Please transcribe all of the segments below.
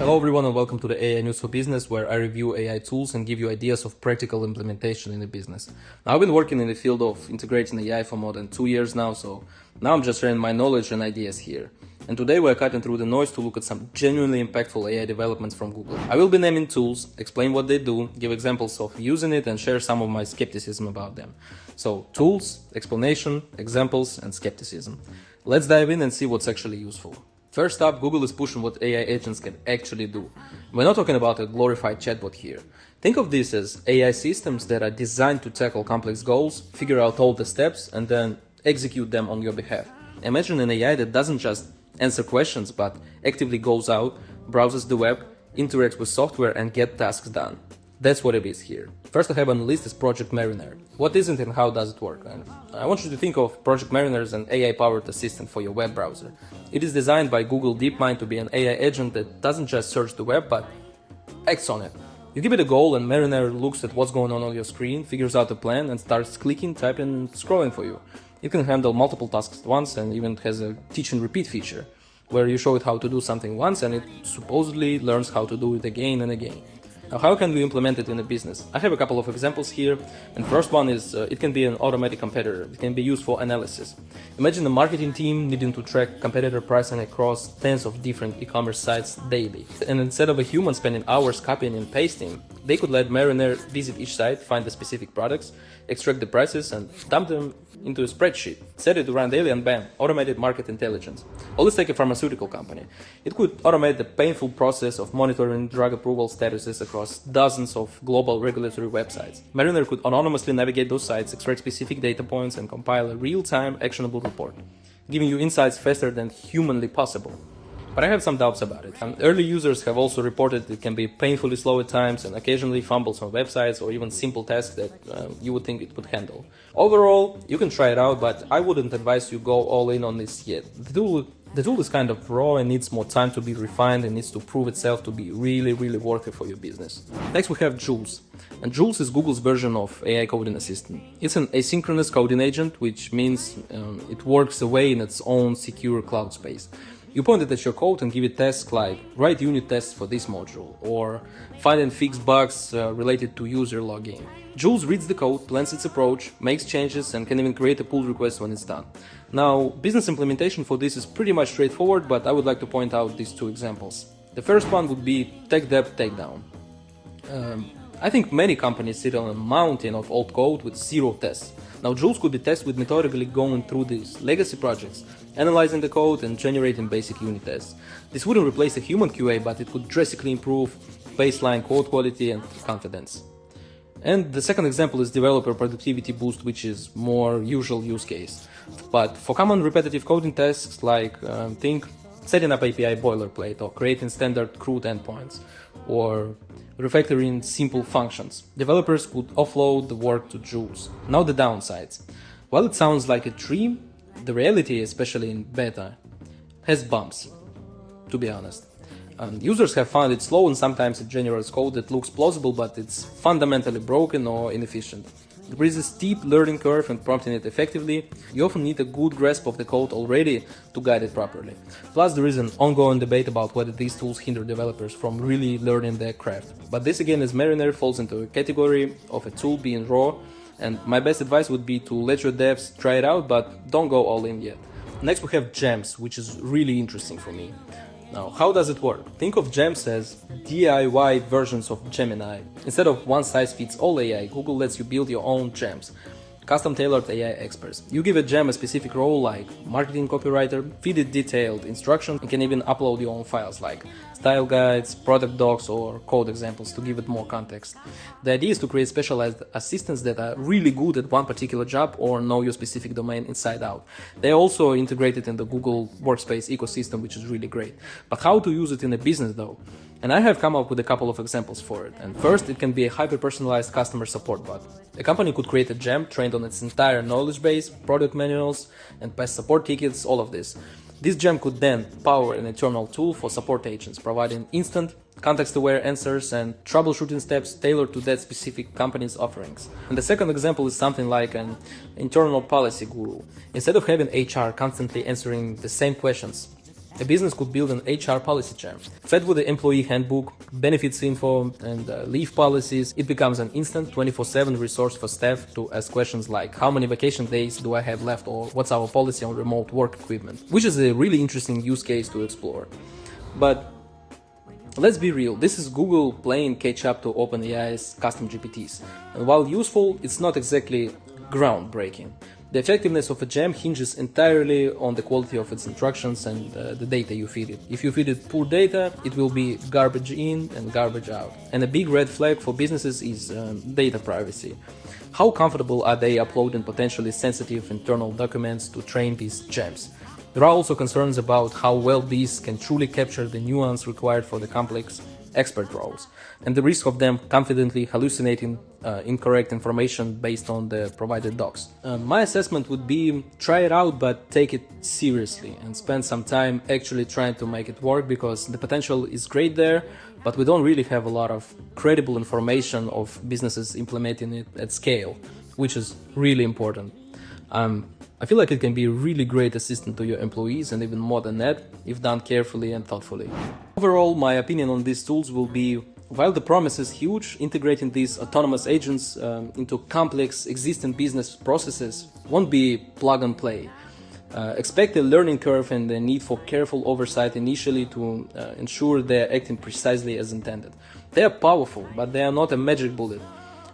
Hello everyone and welcome to the AI News for Business, where I review AI tools and give you ideas of practical implementation in the business. Now, I've been working in the field of integrating AI for more than 2 years now, so now I'm just sharing my knowledge and ideas here. And today we're cutting through the noise to look at some genuinely impactful AI developments from Google. I will be naming tools, explain what they do, give examples of using it, and share some of my skepticism about them. So, tools, explanation, examples, and skepticism. Let's dive in and see what's actually useful. First up, Google is pushing what AI agents can actually do. We're not talking about a glorified chatbot here. Think of this as AI systems that are designed to tackle complex goals, figure out all the steps, and then execute them on your behalf. Imagine an AI that doesn't just answer questions, but actively goes out, browses the web, interacts with software, and gets tasks done. That's what it is here. First I have on the list is Project Mariner. What is it and how does it work? And I want you to think of Project Mariner as an AI-powered assistant for your web browser. It is designed by Google DeepMind to be an AI agent that doesn't just search the web, but acts on it. You give it a goal and Mariner looks at what's going on your screen, figures out a plan, and starts clicking, typing, and scrolling for you. It can handle multiple tasks at once and even has a teach and repeat feature, where you show it how to do something once and it supposedly learns how to do it again and again. Now, how can we implement it in a business? I have a couple of examples here, and first one is it can be an automatic competitor. It can be used for analysis. Imagine a marketing team needing to track competitor pricing across tens of different e-commerce sites daily. And instead of a human spending hours copying and pasting, they could let Mariner visit each site, find the specific products, extract the prices, and dump them into a spreadsheet, set it to run daily, and bam, automated market intelligence. Or let's take a pharmaceutical company. It could automate the painful process of monitoring drug approval statuses across dozens of global regulatory websites. Mariner could anonymously navigate those sites, extract specific data points, and compile a real-time actionable report, giving you insights faster than humanly possible. But I have some doubts about it. Early users have also reported it can be painfully slow at times and occasionally fumbles on websites or even simple tasks that you would think it would handle. Overall, you can try it out, but I wouldn't advise you go all in on this yet. The tool is kind of raw and needs more time to be refined and needs to prove itself to be really worth it for your business. Next we have Jules. And Jules is Google's version of AI coding assistant. It's an asynchronous coding agent, which means it works away in its own secure cloud space. You point it at your code and give it tasks like write unit tests for this module or find and fix bugs related to user login. Jules reads the code, plans its approach, makes changes, and can even create a pull request when it's done. Now, business implementation for this is pretty much straightforward, but I would like to point out these two examples. The first one would be tech debt takedown. I think many companies sit on a mountain of old code with zero tests. Now, Jules could be tested with methodically going through these legacy projects, analyzing the code and generating basic unit tests. This wouldn't replace a human QA, but it could drastically improve baseline code quality and confidence. And the second example is developer productivity boost, which is more usual use case. But for common repetitive coding tasks like think setting up API boilerplate or creating standard CRUD endpoints or refactoring simple functions, developers could offload the work to Jules. Now the downsides. While it sounds like a dream, the reality, especially in beta, has bumps, to be honest. Users have found it slow and sometimes it generates code that looks plausible but it's fundamentally broken or inefficient. There is a steep learning curve and prompting it effectively, you often need a good grasp of the code already to guide it properly. Plus there is an ongoing debate about whether these tools hinder developers from really learning their craft. But this again, as Mariner, falls into a category of a tool being raw, and my best advice would be to let your devs try it out, but don't go all in yet. Next we have Gems, which is really interesting for me. Now, how does it work? Think of Gems as DIY versions of Gemini. Instead of one-size-fits-all AI, Google lets you build your own gems, custom-tailored AI experts. You give a gem a specific role like marketing copywriter, feed it detailed instructions, and can even upload your own files like style guides, product docs, or code examples to give it more context. The idea is to create specialized assistants that are really good at one particular job or know your specific domain inside out. They are also integrated in the Google Workspace ecosystem, which is really great. But how to use it in a business though? And I have come up with a couple of examples for it. And first, it can be a hyper-personalized customer support bot. A company could create a gem trained on its entire knowledge base, product manuals, and past support tickets, all of this. This gem could then power an internal tool for support agents, providing instant, context-aware answers and troubleshooting steps tailored to that specific company's offerings. And the second example is something like an internal policy guru. Instead of having HR constantly answering the same questions, A business could build an HR policy gem. Fed with the employee handbook, benefits info, and leave policies, it becomes an instant 24/7 resource for staff to ask questions like how many vacation days do I have left, or what's our policy on remote work equipment, which is a really interesting use case to explore. But let's be real, this is Google playing catch up to OpenAI's custom GPTs. And while useful, it's not exactly groundbreaking. The effectiveness of a gem hinges entirely on the quality of its instructions and the data you feed it. If you feed it poor data, it will be garbage in and garbage out. And a big red flag for businesses is data privacy. How comfortable are they uploading potentially sensitive internal documents to train these gems? There are also concerns about how well these can truly capture the nuance required for the complex expert roles, and the risk of them confidently hallucinating incorrect information based on the provided docs. My assessment would be try it out, but take it seriously and spend some time actually trying to make it work, because the potential is great there, but we don't really have a lot of credible information of businesses implementing it at scale, which is really important. I feel like it can be a really great assistant to your employees, and even more than that, if done carefully and thoughtfully. Overall, my opinion on these tools will be, while the promise is huge, integrating these autonomous agents into complex existing business processes won't be plug and play. Expect a learning curve and the need for careful oversight initially to ensure they're acting precisely as intended. They are powerful, but they are not a magic bullet.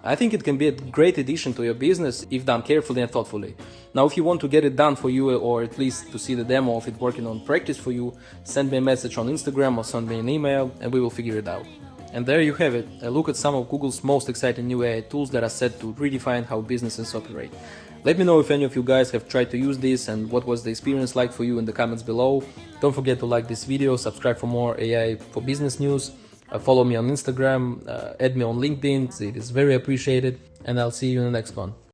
I think it can be a great addition to your business if done carefully and thoughtfully. Now, if you want to get it done for you, or at least to see the demo of it working on practice for you, send me a message on Instagram or send me an email and we will figure it out. And there you have it, a look at some of Google's most exciting new AI tools that are set to redefine how businesses operate. Let me know if any of you guys have tried to use this and what was the experience like for you in the comments below. Don't forget to like this video, subscribe for more AI for business news. Follow me on Instagram, add me on LinkedIn, it is very appreciated, and I'll see you in the next one.